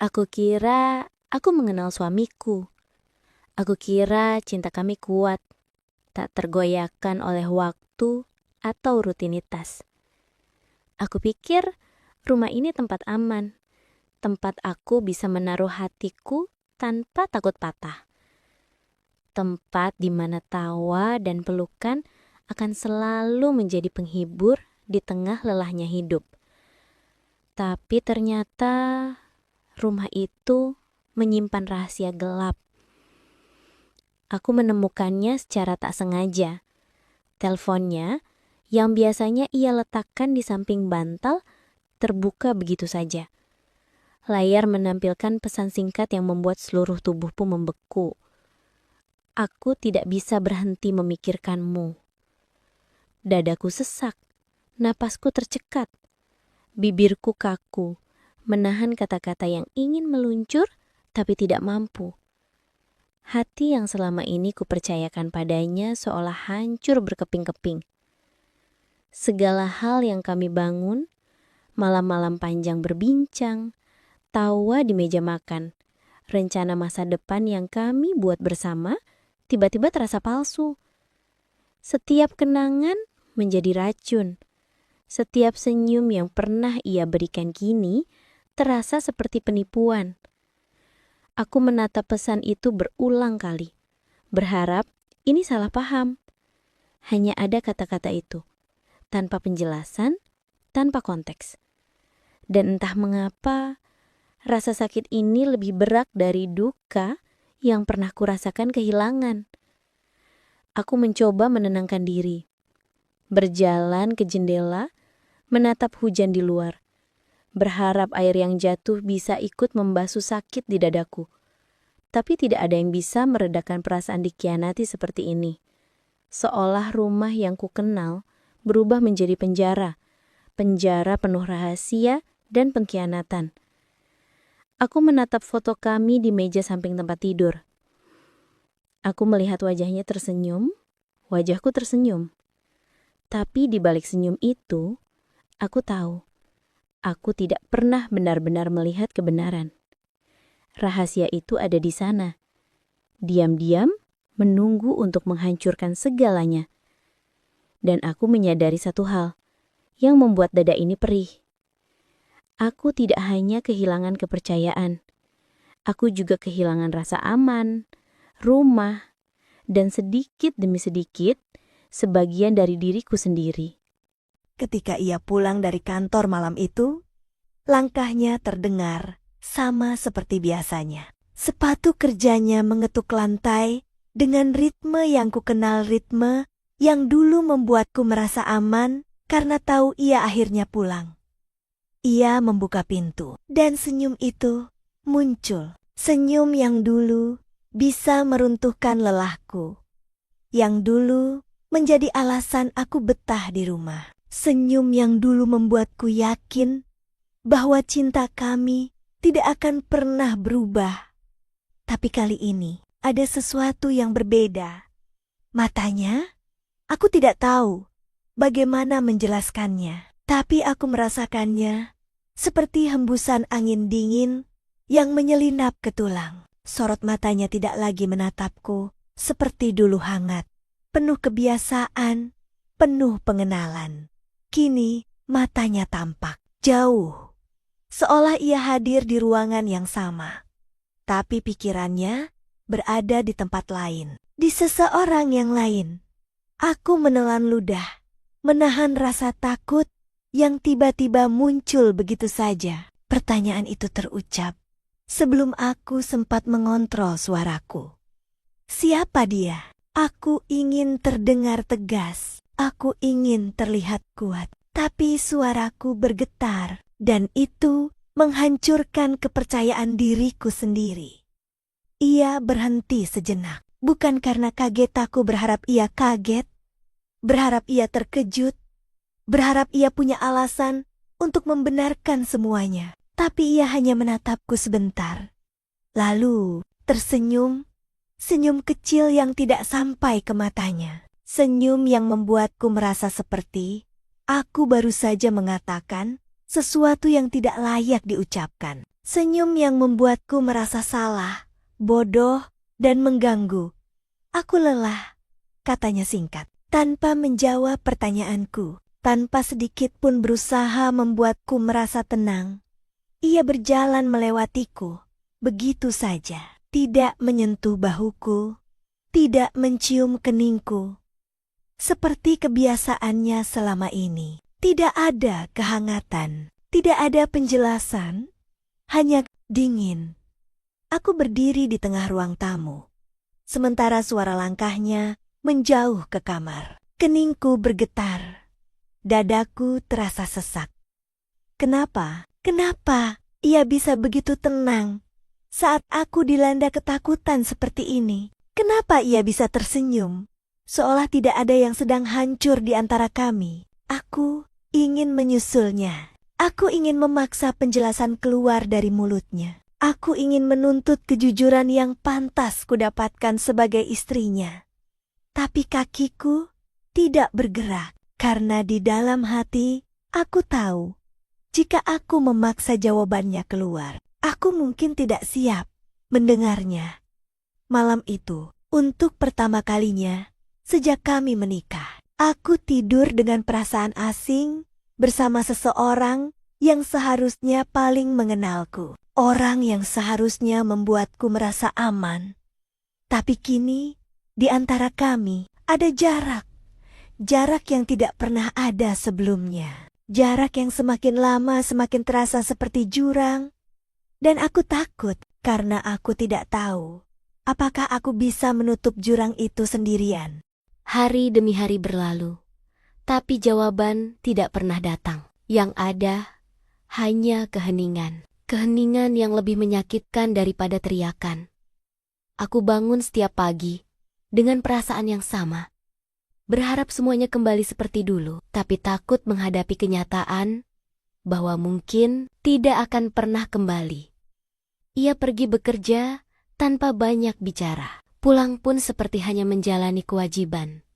Aku kira aku mengenal suamiku. Aku kira cinta kami kuat, tak tergoyahkan oleh waktu atau rutinitas. Aku pikir rumah ini tempat aman, tempat aku bisa menaruh hatiku tanpa takut patah. Tempat di mana tawa dan pelukan akan selalu menjadi penghibur di tengah lelahnya hidup. Tapi ternyata rumah itu menyimpan rahasia gelap. Aku menemukannya secara tak sengaja. Teleponnya, yang biasanya ia letakkan di samping bantal, terbuka begitu saja. Layar menampilkan pesan singkat yang membuat seluruh tubuhku membeku. Aku tidak bisa berhenti memikirkanmu. Dadaku sesak, napasku tercekat, bibirku kaku, menahan kata-kata yang ingin meluncur tapi tidak mampu. Hati yang selama ini kupercayakan padanya seolah hancur berkeping-keping. Segala hal yang kami bangun, malam-malam panjang berbincang, tawa di meja makan, rencana masa depan yang kami buat bersama, tiba-tiba terasa palsu. Setiap kenangan menjadi racun. Setiap senyum yang pernah ia berikan kini terasa seperti penipuan. Aku menatap pesan itu berulang kali, berharap ini salah paham. Hanya ada kata-kata itu, tanpa penjelasan, tanpa konteks. Dan entah mengapa, rasa sakit ini lebih berat dari duka yang pernah kurasakan kehilangan. Aku mencoba menenangkan diri, berjalan ke jendela, menatap hujan di luar, berharap air yang jatuh bisa ikut membasuh sakit di dadaku. Tapi tidak ada yang bisa meredakan perasaan dikhianati seperti ini. Seolah rumah yang kukenal berubah menjadi penjara, penjara penuh rahasia dan pengkhianatan. Aku menatap foto kami di meja samping tempat tidur. Aku melihat wajahnya tersenyum, wajahku tersenyum. Tapi di balik senyum itu, aku tahu, aku tidak pernah benar-benar melihat kebenaran. Rahasia itu ada di sana, diam-diam menunggu untuk menghancurkan segalanya. Dan aku menyadari satu hal yang membuat dada ini perih. Aku tidak hanya kehilangan kepercayaan, aku juga kehilangan rasa aman, rumah, dan sedikit demi sedikit, sebagian dari diriku sendiri. Ketika ia pulang dari kantor malam itu, langkahnya terdengar sama seperti biasanya. Sepatu kerjanya mengetuk lantai dengan ritme yang kukenal, ritme yang dulu membuatku merasa aman karena tahu ia akhirnya pulang. Ia membuka pintu dan senyum itu muncul. Senyum yang dulu bisa meruntuhkan lelahku. Yang dulu menjadi alasan aku betah di rumah. Senyum yang dulu membuatku yakin bahwa cinta kami tidak akan pernah berubah. Tapi kali ini ada sesuatu yang berbeda. Matanya, aku tidak tahu bagaimana menjelaskannya. Tapi aku merasakannya seperti hembusan angin dingin yang menyelinap ke tulang. Sorot matanya tidak lagi menatapku seperti dulu hangat, penuh kebiasaan, penuh pengenalan. Kini matanya tampak jauh, seolah ia hadir di ruangan yang sama. Tapi pikirannya berada di tempat lain, di seseorang yang lain. Aku menelan ludah, menahan rasa takut yang tiba-tiba muncul begitu saja. Pertanyaan itu terucap sebelum aku sempat mengontrol suaraku. Siapa dia? Aku ingin terdengar tegas, aku ingin terlihat kuat. Tapi suaraku bergetar dan itu menghancurkan kepercayaan diriku sendiri. Ia berhenti sejenak, bukan karena kaget. Aku berharap ia kaget, berharap ia terkejut, berharap ia punya alasan untuk membenarkan semuanya. Tapi ia hanya menatapku sebentar. Lalu tersenyum, senyum kecil yang tidak sampai ke matanya. Senyum yang membuatku merasa seperti aku baru saja mengatakan sesuatu yang tidak layak diucapkan. Senyum yang membuatku merasa salah, bodoh, dan mengganggu. Aku lelah, katanya singkat. Tanpa menjawab pertanyaanku, tanpa sedikit pun berusaha membuatku merasa tenang. Ia berjalan melewatiku, begitu saja. Tidak menyentuh bahuku, tidak mencium keningku. Seperti kebiasaannya selama ini. Tidak ada kehangatan, tidak ada penjelasan, hanya dingin. Aku berdiri di tengah ruang tamu. Sementara suara langkahnya menjauh ke kamar. Keningku bergetar. Dadaku terasa sesak. Kenapa? Kenapa ia bisa begitu tenang saat aku dilanda ketakutan seperti ini? Kenapa ia bisa tersenyum, seolah tidak ada yang sedang hancur di antara kami? Aku ingin menyusulnya. Aku ingin memaksa penjelasan keluar dari mulutnya. Aku ingin menuntut kejujuran yang pantas kudapatkan sebagai istrinya. Tapi kakiku tidak bergerak, karena di dalam hati aku tahu, jika aku memaksa jawabannya keluar, aku mungkin tidak siap mendengarnya. Malam itu, untuk pertama kalinya sejak kami menikah, aku tidur dengan perasaan asing bersama seseorang yang seharusnya paling mengenalku. Orang yang seharusnya membuatku merasa aman. Tapi kini, di antara kami ada jarak. Jarak yang tidak pernah ada sebelumnya. Jarak yang semakin lama semakin terasa seperti jurang. Dan aku takut karena aku tidak tahu apakah aku bisa menutup jurang itu sendirian. Hari demi hari berlalu, tapi jawaban tidak pernah datang. Yang ada hanya keheningan. Keheningan yang lebih menyakitkan daripada teriakan. Aku bangun setiap pagi dengan perasaan yang sama. Berharap semuanya kembali seperti dulu, tapi takut menghadapi kenyataan bahwa mungkin tidak akan pernah kembali. Ia pergi bekerja tanpa banyak bicara. Pulang pun seperti hanya menjalani kewajiban,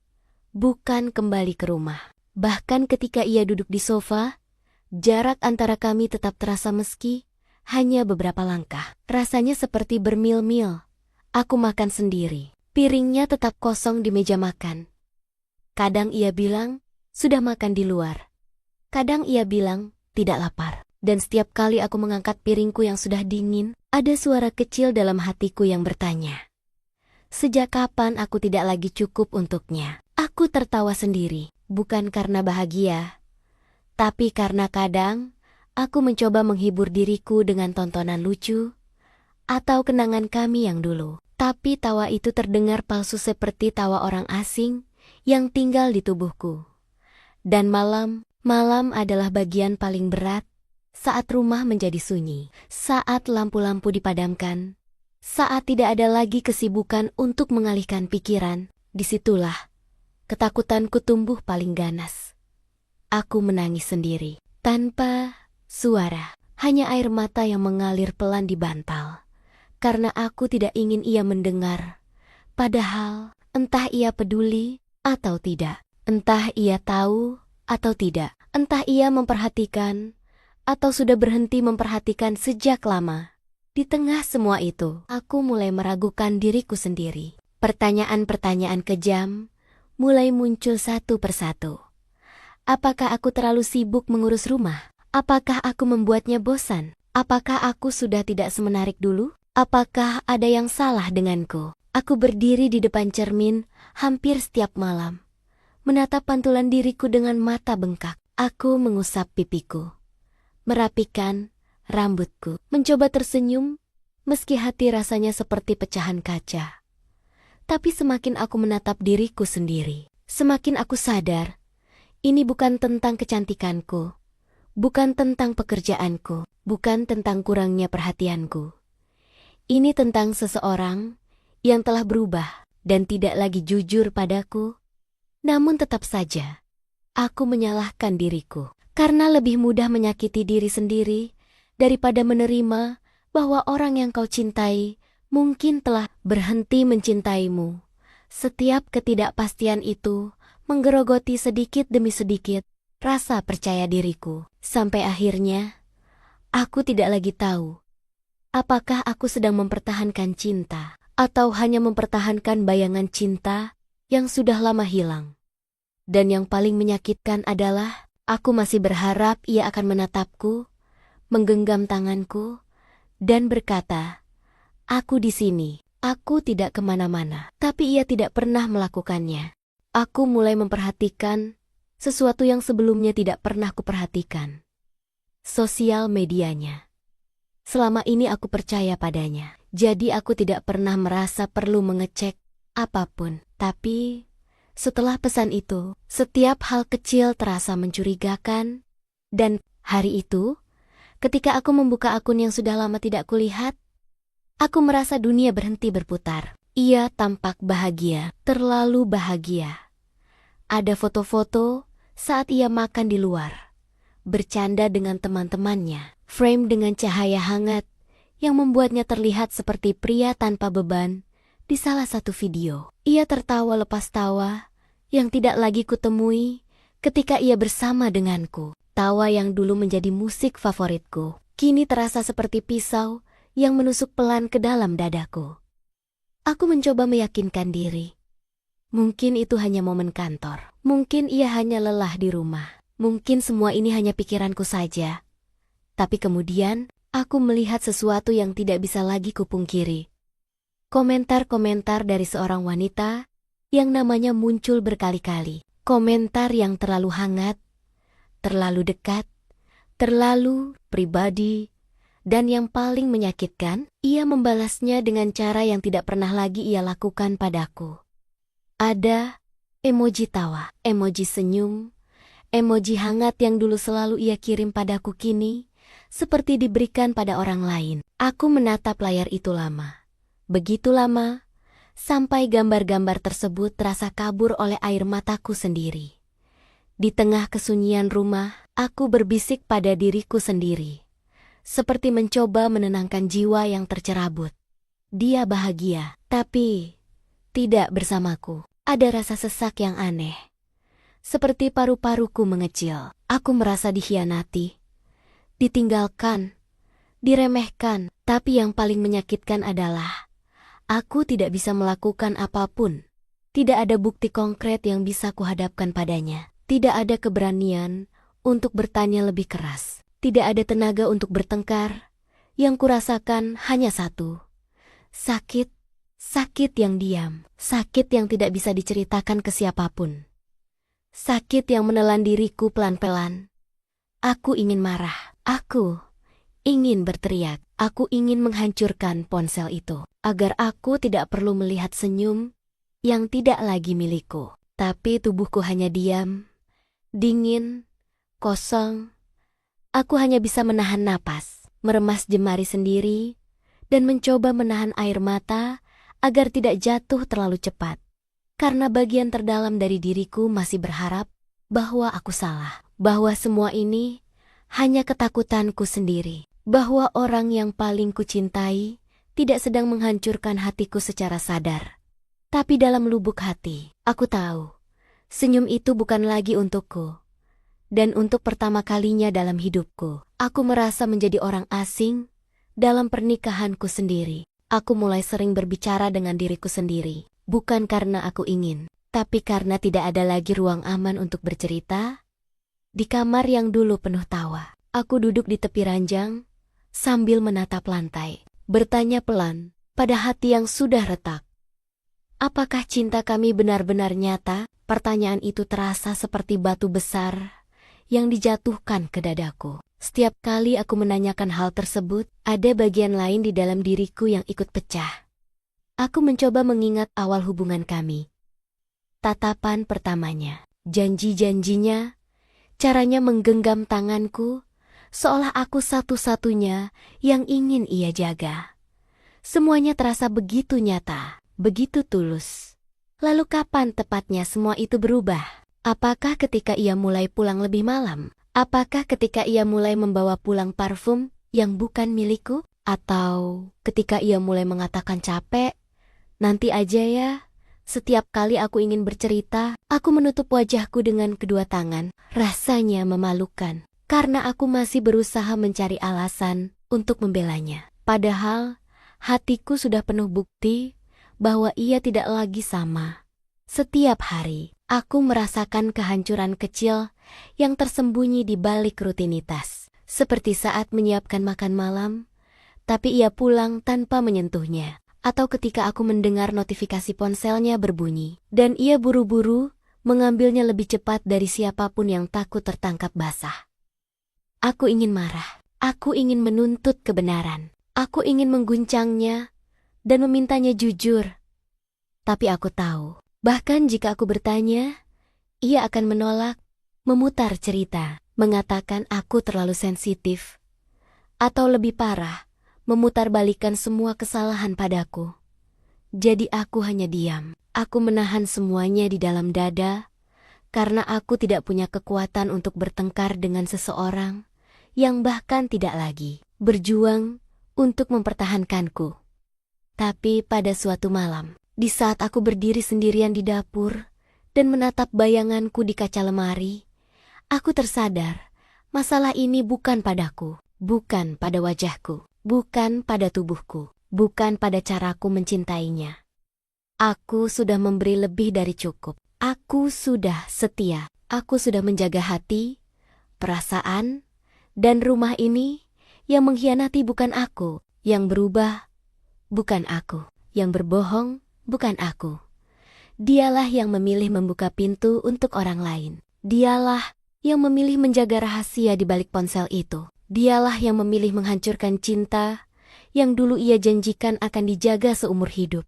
bukan kembali ke rumah. Bahkan ketika ia duduk di sofa, jarak antara kami tetap terasa meski hanya beberapa langkah. Rasanya seperti bermil-mil. Aku makan sendiri. Piringnya tetap kosong di meja makan. Kadang ia bilang, sudah makan di luar. Kadang ia bilang, tidak lapar. Dan setiap kali aku mengangkat piringku yang sudah dingin, ada suara kecil dalam hatiku yang bertanya, sejak kapan aku tidak lagi cukup untuknya? Aku tertawa sendiri, bukan karena bahagia, tapi karena kadang aku mencoba menghibur diriku dengan tontonan lucu atau kenangan kami yang dulu. Tapi tawa itu terdengar palsu seperti tawa orang asing yang tinggal di tubuhku. Dan malam adalah bagian paling berat saat rumah menjadi sunyi, saat lampu-lampu dipadamkan, saat tidak ada lagi kesibukan untuk mengalihkan pikiran. Disitulah ketakutanku tumbuh paling ganas. Aku menangis sendiri, tanpa suara, hanya air mata yang mengalir pelan di bantal. Karena aku tidak ingin ia mendengar. Padahal, entah ia peduli atau tidak. Entah ia tahu atau tidak. Entah ia memperhatikan atau sudah berhenti memperhatikan sejak lama. Di tengah semua itu, aku mulai meragukan diriku sendiri. Pertanyaan-pertanyaan kejam mulai muncul satu persatu. Apakah aku terlalu sibuk mengurus rumah? Apakah aku membuatnya bosan? Apakah aku sudah tidak semenarik dulu? Apakah ada yang salah denganku? Aku berdiri di depan cermin hampir setiap malam, menatap pantulan diriku dengan mata bengkak. Aku mengusap pipiku, merapikan rambutku, mencoba tersenyum, meski hati rasanya seperti pecahan kaca. Tapi semakin aku menatap diriku sendiri, semakin aku sadar, ini bukan tentang kecantikanku, bukan tentang pekerjaanku, bukan tentang kurangnya perhatianku. Ini tentang seseorang yang telah berubah dan tidak lagi jujur padaku. Namun tetap saja, aku menyalahkan diriku. Karena lebih mudah menyakiti diri sendiri daripada menerima bahwa orang yang kau cintai mungkin telah berhenti mencintaimu. Setiap ketidakpastian itu menggerogoti sedikit demi sedikit rasa percaya diriku. Sampai akhirnya, aku tidak lagi tahu Apakah aku sedang mempertahankan cinta, atau hanya mempertahankan bayangan cinta yang sudah lama hilang? Dan yang paling menyakitkan adalah, aku masih berharap ia akan menatapku, menggenggam tanganku, dan berkata, "Aku di sini, aku tidak kemana-mana." Tapi ia tidak pernah melakukannya. Aku mulai memperhatikan sesuatu yang sebelumnya tidak pernah kuperhatikan. Sosial medianya. Selama ini aku percaya padanya, jadi aku tidak pernah merasa perlu mengecek apapun. Tapi, setelah pesan itu, setiap hal kecil terasa mencurigakan. Dan hari itu, ketika aku membuka akun yang sudah lama tidak kulihat, aku merasa dunia berhenti berputar. Ia tampak bahagia, terlalu bahagia. Ada foto-foto saat ia makan di luar, bercanda dengan teman-temannya, frame dengan cahaya hangat yang membuatnya terlihat seperti pria tanpa beban di salah satu video. Ia tertawa lepas tawa yang tidak lagi kutemui ketika ia bersama denganku. Tawa yang dulu menjadi musik favoritku, kini terasa seperti pisau yang menusuk pelan ke dalam dadaku. Aku mencoba meyakinkan diri. Mungkin itu hanya momen kantor. Mungkin ia hanya lelah di rumah. Mungkin semua ini hanya pikiranku saja. Tapi kemudian, aku melihat sesuatu yang tidak bisa lagi kupungkiri. Komentar-komentar dari seorang wanita yang namanya muncul berkali-kali. Komentar yang terlalu hangat, terlalu dekat, terlalu pribadi, dan yang paling menyakitkan, ia membalasnya dengan cara yang tidak pernah lagi ia lakukan padaku. Ada emoji tawa, emoji senyum, emoji hangat yang dulu selalu ia kirim padaku kini, seperti diberikan pada orang lain. Aku menatap layar itu lama. Begitu lama, sampai gambar-gambar tersebut terasa kabur oleh air mataku sendiri. Di tengah kesunyian rumah, aku berbisik pada diriku sendiri. Seperti mencoba menenangkan jiwa yang tercerabut. Dia bahagia, tapi tidak bersamaku. Ada rasa sesak yang aneh. Seperti paru-paruku mengecil. Aku merasa dikhianati, ditinggalkan, diremehkan. Tapi yang paling menyakitkan adalah, aku tidak bisa melakukan apapun. Tidak ada bukti konkret yang bisa kuhadapkan padanya. Tidak ada keberanian untuk bertanya lebih keras. Tidak ada tenaga untuk bertengkar. Yang kurasakan hanya satu. Sakit. Sakit yang diam. Sakit yang tidak bisa diceritakan ke siapapun. Sakit yang menelan diriku pelan-pelan. Aku ingin marah. Aku ingin berteriak. Aku ingin menghancurkan ponsel itu. Agar aku tidak perlu melihat senyum yang tidak lagi milikku. Tapi tubuhku hanya diam. Dingin. Kosong. Aku hanya bisa menahan napas. Meremas jemari sendiri. Dan mencoba menahan air mata agar tidak jatuh terlalu cepat. Karena bagian terdalam dari diriku masih berharap bahwa aku salah. Bahwa semua ini hanya ketakutanku sendiri. Bahwa orang yang paling kucintai tidak sedang menghancurkan hatiku secara sadar. Tapi dalam lubuk hati, aku tahu, senyum itu bukan lagi untukku. Dan untuk pertama kalinya dalam hidupku, aku merasa menjadi orang asing dalam pernikahanku sendiri. Aku mulai sering berbicara dengan diriku sendiri. Bukan karena aku ingin, tapi karena tidak ada lagi ruang aman untuk bercerita. Di kamar yang dulu penuh tawa, aku duduk di tepi ranjang, sambil menatap lantai, bertanya pelan, pada hati yang sudah retak. Apakah cinta kami benar-benar nyata? Pertanyaan itu terasa seperti batu besar yang dijatuhkan ke dadaku. Setiap kali aku menanyakan hal tersebut, ada bagian lain di dalam diriku yang ikut pecah. Aku mencoba mengingat awal hubungan kami. Tatapan pertamanya, janji-janjinya, caranya menggenggam tanganku, seolah aku satu-satunya yang ingin ia jaga. Semuanya terasa begitu nyata, begitu tulus. Lalu kapan tepatnya semua itu berubah? Apakah ketika ia mulai pulang lebih malam? Apakah ketika ia mulai membawa pulang parfum yang bukan milikku? Atau ketika ia mulai mengatakan capek? Nanti aja ya. Setiap kali aku ingin bercerita, aku menutup wajahku dengan kedua tangan. Rasanya memalukan, karena aku masih berusaha mencari alasan untuk membelanya. Padahal hatiku sudah penuh bukti bahwa ia tidak lagi sama. Setiap hari, aku merasakan kehancuran kecil yang tersembunyi di balik rutinitas. Seperti saat menyiapkan makan malam, tapi ia pulang tanpa menyentuhnya. Atau ketika aku mendengar notifikasi ponselnya berbunyi, dan ia buru-buru mengambilnya lebih cepat dari siapapun yang takut tertangkap basah. Aku ingin marah. Aku ingin menuntut kebenaran. Aku ingin mengguncangnya dan memintanya jujur. Tapi aku tahu, bahkan jika aku bertanya, ia akan menolak, memutar cerita, mengatakan aku terlalu sensitif. Atau lebih parah, memutarbalikkan semua kesalahan padaku. Jadi aku hanya diam. Aku menahan semuanya di dalam dada, karena aku tidak punya kekuatan untuk bertengkar dengan seseorang yang bahkan tidak lagi berjuang untuk mempertahankanku. Tapi pada suatu malam, di saat aku berdiri sendirian di dapur dan menatap bayanganku di kaca lemari, aku tersadar masalah ini bukan padaku, bukan pada wajahku, bukan pada tubuhku, bukan pada caraku mencintainya. Aku sudah memberi lebih dari cukup. Aku sudah setia. Aku sudah menjaga hati, perasaan, dan rumah ini. Yang mengkhianati bukan aku, yang berubah bukan aku, yang berbohong bukan aku. Dialah yang memilih membuka pintu untuk orang lain. Dialah yang memilih menjaga rahasia di balik ponsel itu. Dialah yang memilih menghancurkan cinta yang dulu ia janjikan akan dijaga seumur hidup.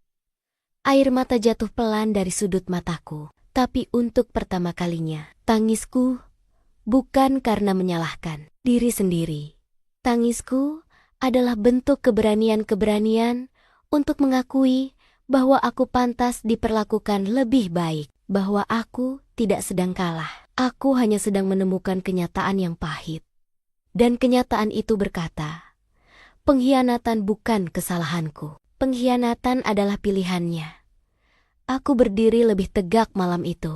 Air mata jatuh pelan dari sudut mataku, tapi untuk pertama kalinya, tangisku bukan karena menyalahkan diri sendiri. Tangisku adalah bentuk keberanian-keberanian untuk mengakui bahwa aku pantas diperlakukan lebih baik, bahwa aku tidak sedang kalah. Aku hanya sedang menemukan kenyataan yang pahit. Dan kenyataan itu berkata, pengkhianatan bukan kesalahanku. Pengkhianatan adalah pilihannya. Aku berdiri lebih tegak malam itu.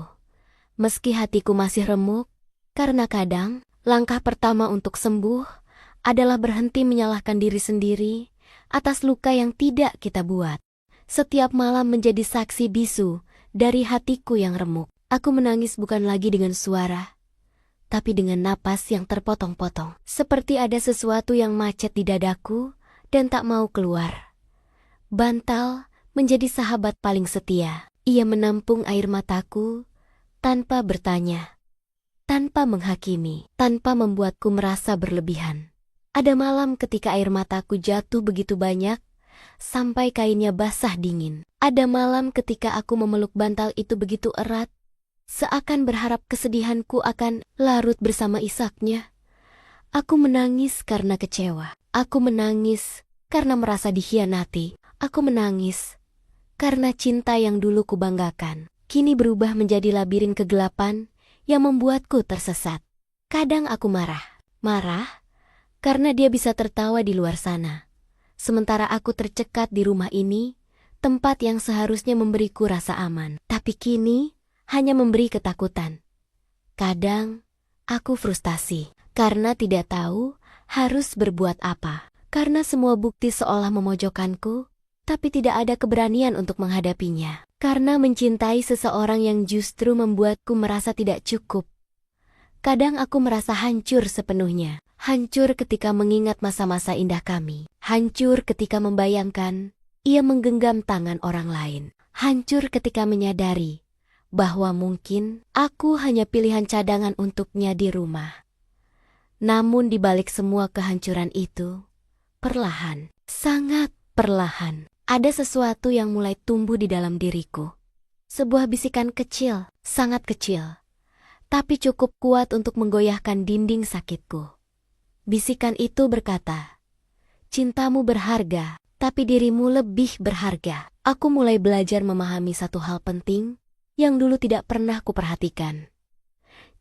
Meski hatiku masih remuk, karena kadang langkah pertama untuk sembuh adalah berhenti menyalahkan diri sendiri atas luka yang tidak kita buat. Setiap malam menjadi saksi bisu dari hatiku yang remuk. Aku menangis bukan lagi dengan suara, tapi dengan napas yang terpotong-potong. Seperti ada sesuatu yang macet di dadaku dan tak mau keluar. Bantal menjadi sahabat paling setia. Ia menampung air mataku tanpa bertanya, tanpa menghakimi, tanpa membuatku merasa berlebihan. Ada malam ketika air mataku jatuh begitu banyak, sampai kainnya basah dingin. Ada malam ketika aku memeluk bantal itu begitu erat, seakan berharap kesedihanku akan larut bersama isaknya. Aku menangis karena kecewa. Aku menangis karena merasa dikhianati. Aku menangis karena cinta yang dulu kubanggakan kini berubah menjadi labirin kegelapan yang membuatku tersesat. Kadang aku marah karena dia bisa tertawa di luar sana, sementara aku tercekat di rumah ini, tempat yang seharusnya memberiku rasa aman, tapi kini hanya memberi ketakutan. Kadang aku frustasi karena tidak tahu harus berbuat apa, karena semua bukti seolah memojokkanku, tapi tidak ada keberanian untuk menghadapinya. Karena mencintai seseorang yang justru membuatku merasa tidak cukup. Kadang aku merasa hancur sepenuhnya. Hancur ketika mengingat masa-masa indah kami. Hancur ketika membayangkan ia menggenggam tangan orang lain. Hancur ketika menyadari bahwa mungkin aku hanya pilihan cadangan untuknya di rumah. Namun di balik semua kehancuran itu, perlahan, sangat perlahan, ada sesuatu yang mulai tumbuh di dalam diriku. Sebuah bisikan kecil, sangat kecil, tapi cukup kuat untuk menggoyahkan dinding sakitku. Bisikan itu berkata, cintamu berharga, tapi dirimu lebih berharga. Aku mulai belajar memahami satu hal penting yang dulu tidak pernah kuperhatikan.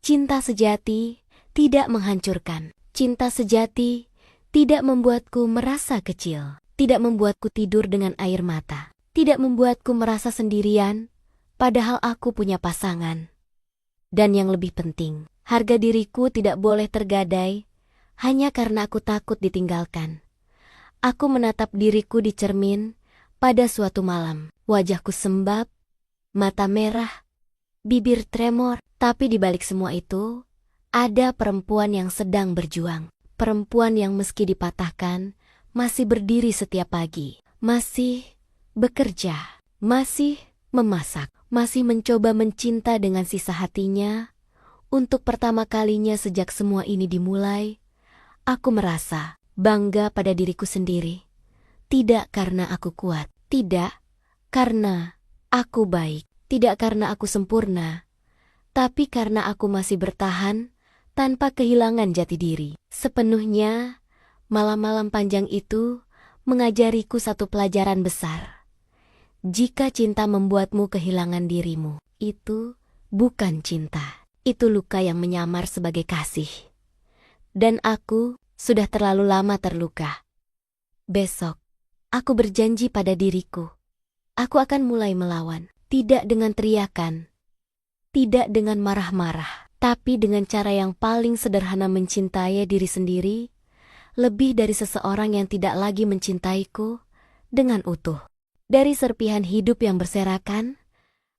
Cinta sejati tidak menghancurkan. Cinta sejati tidak membuatku merasa kecil. Tidak membuatku tidur dengan air mata. Tidak membuatku merasa sendirian, padahal aku punya pasangan. Dan yang lebih penting, harga diriku tidak boleh tergadai hanya karena aku takut ditinggalkan. Aku menatap diriku di cermin pada suatu malam. Wajahku sembab, mata merah, bibir tremor. Tapi di balik semua itu, ada perempuan yang sedang berjuang. Perempuan yang meski dipatahkan, masih berdiri setiap pagi. Masih bekerja, masih memasak, masih mencoba mencinta dengan sisa hatinya. Untuk pertama kalinya sejak semua ini dimulai, aku merasa bangga pada diriku sendiri. Tidak karena aku kuat, tidak karena aku baik, tidak karena aku sempurna, tapi karena aku masih bertahan tanpa kehilangan jati diri. Sepenuhnya, malam-malam panjang itu mengajariku satu pelajaran besar. Jika cinta membuatmu kehilangan dirimu, itu bukan cinta. Itu luka yang menyamar sebagai kasih. Dan aku sudah terlalu lama terluka. Besok, aku berjanji pada diriku. Aku akan mulai melawan. Tidak dengan teriakan. Tidak dengan marah-marah. Tapi dengan cara yang paling sederhana mencintai diri sendiri. Lebih dari seseorang yang tidak lagi mencintaiku dengan utuh. Dari serpihan hidup yang berserakan,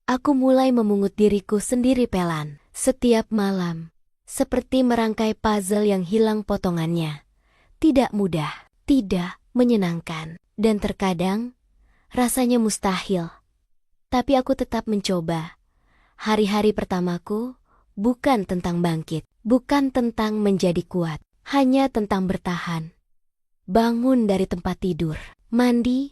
aku mulai memungut diriku sendiri pelan. Setiap malam, seperti merangkai puzzle yang hilang potongannya. Tidak mudah, tidak menyenangkan, dan terkadang rasanya mustahil. Tapi aku tetap mencoba. Hari-hari pertamaku bukan tentang bangkit, bukan tentang menjadi kuat, hanya tentang bertahan. Bangun dari tempat tidur, mandi,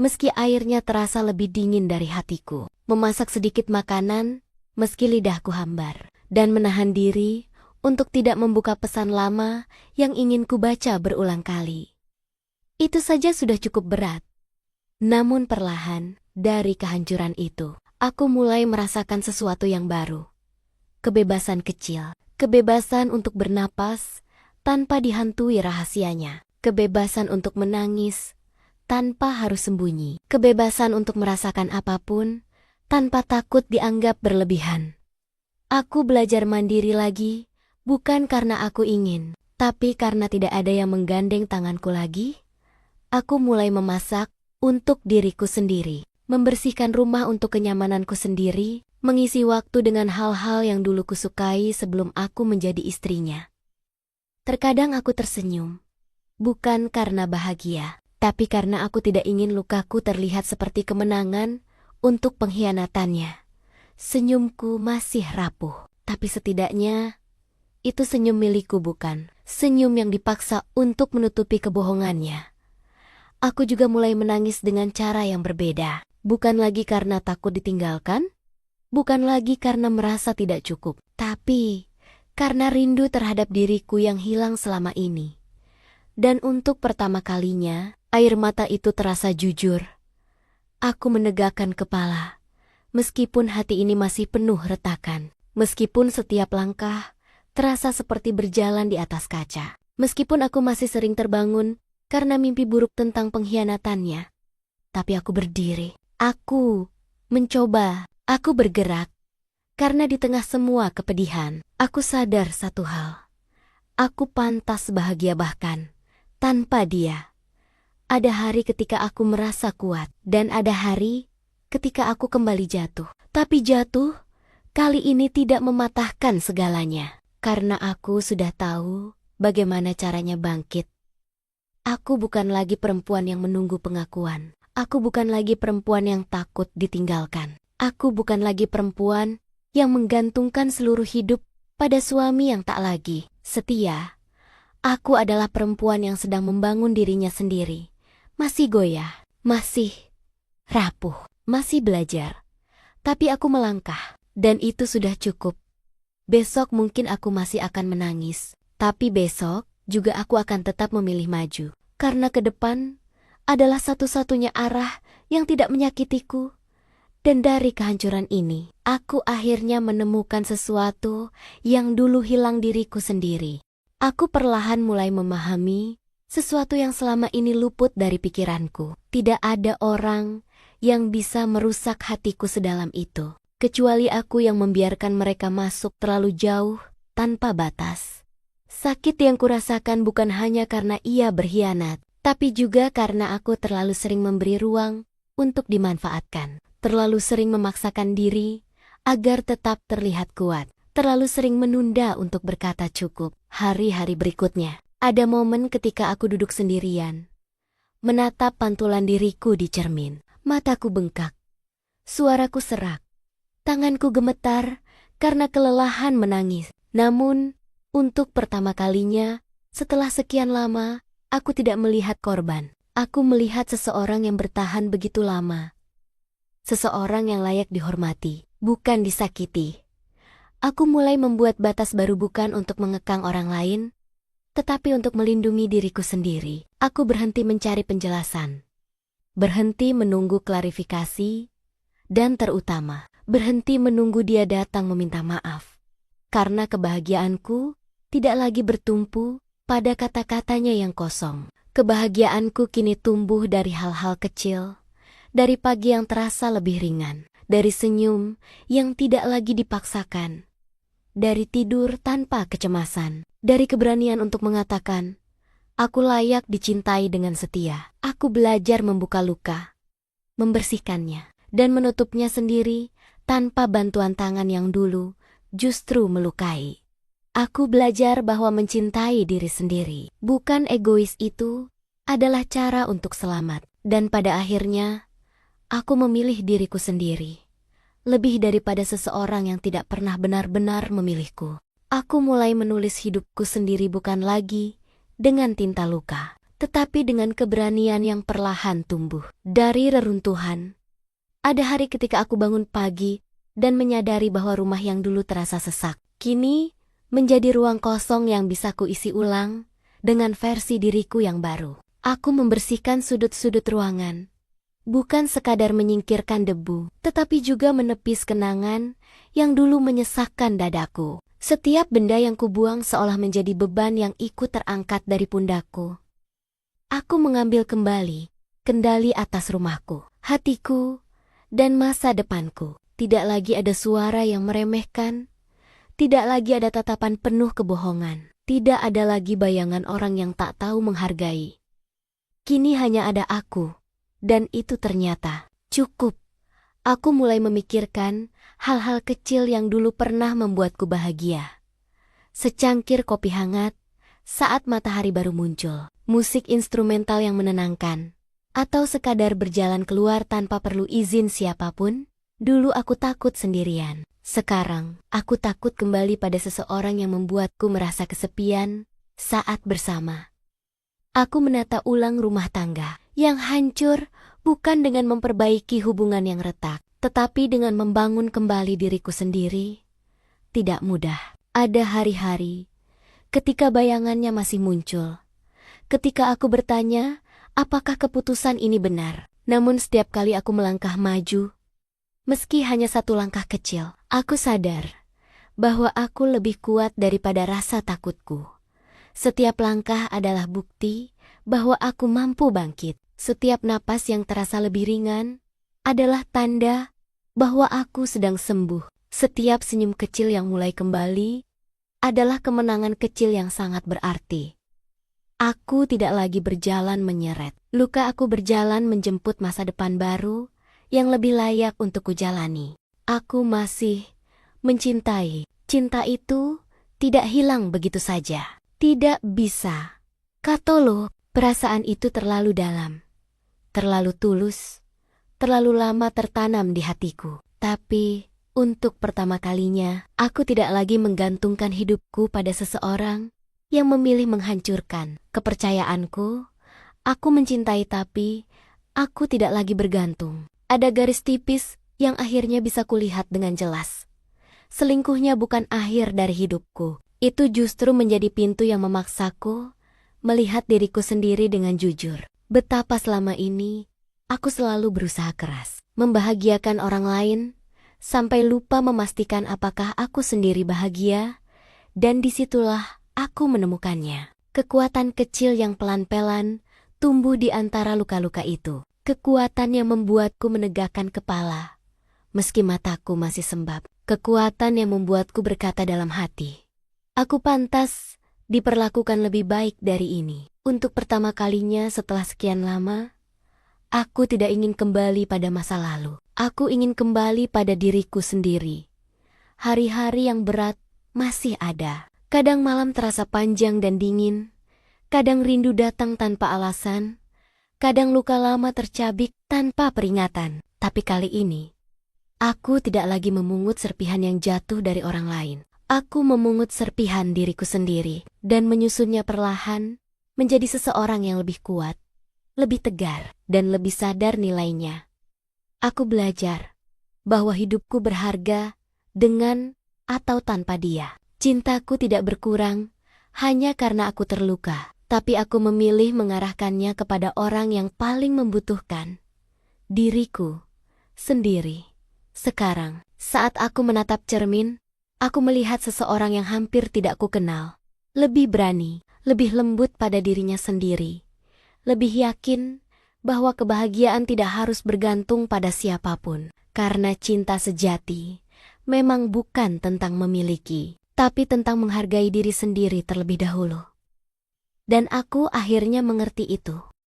meski airnya terasa lebih dingin dari hatiku. Memasak sedikit makanan, meski lidahku hambar, dan menahan diri untuk tidak membuka pesan lama yang ingin ku baca berulang kali. Itu saja sudah cukup berat. Namun perlahan, dari kehancuran itu, aku mulai merasakan sesuatu yang baru. Kebebasan kecil, kebebasan untuk bernapas tanpa dihantui rahasianya, kebebasan untuk menangis tanpa harus sembunyi, kebebasan untuk merasakan apapun tanpa takut dianggap berlebihan. Aku belajar mandiri lagi, bukan karena aku ingin, tapi karena tidak ada yang menggandeng tanganku lagi. Aku mulai memasak untuk diriku sendiri, membersihkan rumah untuk kenyamananku sendiri, mengisi waktu dengan hal-hal yang dulu kusukai sebelum aku menjadi istrinya. Terkadang aku tersenyum, bukan karena bahagia, tapi karena aku tidak ingin lukaku terlihat seperti kemenangan untuk pengkhianatannya. Senyumku masih rapuh, tapi setidaknya itu senyum milikku, bukan senyum yang dipaksa untuk menutupi kebohongannya. Aku juga mulai menangis dengan cara yang berbeda, bukan lagi karena takut ditinggalkan, bukan lagi karena merasa tidak cukup, tapi karena rindu terhadap diriku yang hilang selama ini. Dan untuk pertama kalinya, air mata itu terasa jujur. Aku menegakkan kepala, meskipun hati ini masih penuh retakan, meskipun setiap langkah terasa seperti berjalan di atas kaca, meskipun aku masih sering terbangun karena mimpi buruk tentang pengkhianatannya. Tapi aku berdiri, aku mencoba, aku bergerak, karena di tengah semua kepedihan, aku sadar satu hal. Aku pantas bahagia bahkan tanpa dia. Ada hari ketika aku merasa kuat, dan ada hari ketika aku kembali jatuh. Tapi jatuh kali ini tidak mematahkan segalanya, karena aku sudah tahu bagaimana caranya bangkit. Aku bukan lagi perempuan yang menunggu pengakuan. Aku bukan lagi perempuan yang takut ditinggalkan. Aku bukan lagi perempuan yang menggantungkan seluruh hidup pada suami yang tak lagi setia. Aku adalah perempuan yang sedang membangun dirinya sendiri. Masih goyah, masih rapuh, masih belajar. Tapi aku melangkah, dan itu sudah cukup. Besok mungkin aku masih akan menangis, tapi besok juga aku akan tetap memilih maju. Karena ke depan adalah satu-satunya arah yang tidak menyakitiku. Dan dari kehancuran ini, aku akhirnya menemukan sesuatu yang dulu hilang diriku sendiri. Aku perlahan mulai memahami sesuatu yang selama ini luput dari pikiranku. Tidak ada orang yang bisa merusak hatiku sedalam itu, kecuali aku yang membiarkan mereka masuk terlalu jauh tanpa batas. Sakit yang kurasakan bukan hanya karena ia berkhianat, Tapi juga karena aku terlalu sering memberi ruang untuk dimanfaatkan. Terlalu sering memaksakan diri agar tetap terlihat kuat. Terlalu sering menunda untuk berkata cukup. Hari-hari berikutnya, ada momen ketika aku duduk sendirian, menatap pantulan diriku di cermin. Mataku bengkak, suaraku serak, tanganku gemetar karena kelelahan menangis. Namun, untuk pertama kalinya, setelah sekian lama, aku tidak melihat korban. Aku melihat seseorang yang bertahan begitu lama. Seseorang yang layak dihormati, bukan disakiti. Aku mulai membuat batas baru, bukan untuk mengekang orang lain, tetapi untuk melindungi diriku sendiri. Aku berhenti mencari penjelasan, berhenti menunggu klarifikasi, dan terutama, berhenti menunggu dia datang meminta maaf. Karena kebahagiaanku tidak lagi bertumpu pada kata-katanya yang kosong. Kebahagiaanku kini tumbuh dari hal-hal kecil, dari pagi yang terasa lebih ringan, dari senyum yang tidak lagi dipaksakan, dari tidur tanpa kecemasan, dari keberanian untuk mengatakan, aku layak dicintai dengan setia. Aku belajar membuka luka, membersihkannya, dan menutupnya sendiri tanpa bantuan tangan yang dulu justru melukai. Aku belajar bahwa mencintai diri sendiri, bukan egois, itu adalah cara untuk selamat. Dan pada akhirnya, aku memilih diriku sendiri, lebih daripada seseorang yang tidak pernah benar-benar memilihku. Aku mulai menulis hidupku sendiri, bukan lagi dengan tinta luka, tetapi dengan keberanian yang perlahan tumbuh. Dari reruntuhan, ada hari ketika aku bangun pagi dan menyadari bahwa rumah yang dulu terasa sesak, kini menjadi ruang kosong yang bisa kuisi ulang dengan versi diriku yang baru. Aku membersihkan sudut-sudut ruangan, bukan sekadar menyingkirkan debu, tetapi juga menepis kenangan yang dulu menyesakkan dadaku. Setiap benda yang kubuang seolah menjadi beban yang ikut terangkat dari pundakku. Aku mengambil kembali kendali atas rumahku, hatiku, dan masa depanku. Tidak lagi ada suara yang meremehkan, tidak lagi ada tatapan penuh kebohongan, tidak ada lagi bayangan orang yang tak tahu menghargai. Kini hanya ada aku, dan itu ternyata cukup. Aku mulai memikirkan hal-hal kecil yang dulu pernah membuatku bahagia. Secangkir kopi hangat saat matahari baru muncul, musik instrumental yang menenangkan, atau sekadar berjalan keluar tanpa perlu izin siapapun. Dulu aku takut sendirian. Sekarang, aku takut kembali pada seseorang yang membuatku merasa kesepian saat bersama. Aku menata ulang rumah tangga yang hancur, bukan dengan memperbaiki hubungan yang retak, tetapi dengan membangun kembali diriku sendiri. Tidak mudah. Ada hari-hari ketika bayangannya masih muncul, ketika aku bertanya, apakah keputusan ini benar? Namun setiap kali aku melangkah maju, meski hanya satu langkah kecil, aku sadar bahwa aku lebih kuat daripada rasa takutku. Setiap langkah adalah bukti bahwa aku mampu bangkit. Setiap napas yang terasa lebih ringan adalah tanda bahwa aku sedang sembuh. Setiap senyum kecil yang mulai kembali adalah kemenangan kecil yang sangat berarti. Aku tidak lagi berjalan menyeret. Luka aku berjalan menjemput masa depan baru yang lebih layak untuk kujalani. Aku masih mencintai. Cinta itu tidak hilang begitu saja. Tidak bisa. Katolo, perasaan itu terlalu dalam, terlalu tulus, terlalu lama tertanam di hatiku. Tapi, untuk pertama kalinya, aku tidak lagi menggantungkan hidupku pada seseorang yang memilih menghancurkan kepercayaanku. Aku mencintai, tapi aku tidak lagi bergantung. Ada garis tipis yang akhirnya bisa kulihat dengan jelas. Selingkuhnya bukan akhir dari hidupku. Itu justru menjadi pintu yang memaksaku melihat diriku sendiri dengan jujur. Betapa selama ini aku selalu berusaha keras membahagiakan orang lain, sampai lupa memastikan apakah aku sendiri bahagia, dan disitulah aku menemukannya. Kekuatan kecil yang pelan-pelan tumbuh di antara luka-luka itu. Kekuatan yang membuatku menegakkan kepala, meski mataku masih sembab. Kekuatan yang membuatku berkata dalam hati, aku pantas diperlakukan lebih baik dari ini. Untuk pertama kalinya setelah sekian lama, aku tidak ingin kembali pada masa lalu. Aku ingin kembali pada diriku sendiri. Hari-hari yang berat masih ada. Kadang malam terasa panjang dan dingin. Kadang rindu datang tanpa alasan. Kadang luka lama tercabik tanpa peringatan. Tapi kali ini, aku tidak lagi memungut serpihan yang jatuh dari orang lain. Aku memungut serpihan diriku sendiri dan menyusunnya perlahan menjadi seseorang yang lebih kuat, lebih tegar, dan lebih sadar nilainya. Aku belajar bahwa hidupku berharga dengan atau tanpa dia. Cintaku tidak berkurang hanya karena aku terluka, tapi aku memilih mengarahkannya kepada orang yang paling membutuhkan, diriku sendiri. Sekarang, saat aku menatap cermin, aku melihat seseorang yang hampir tidak kukenal. Lebih berani, lebih lembut pada dirinya sendiri. Lebih yakin bahwa kebahagiaan tidak harus bergantung pada siapapun. Karena cinta sejati memang bukan tentang memiliki, tapi tentang menghargai diri sendiri terlebih dahulu. Dan aku akhirnya mengerti itu.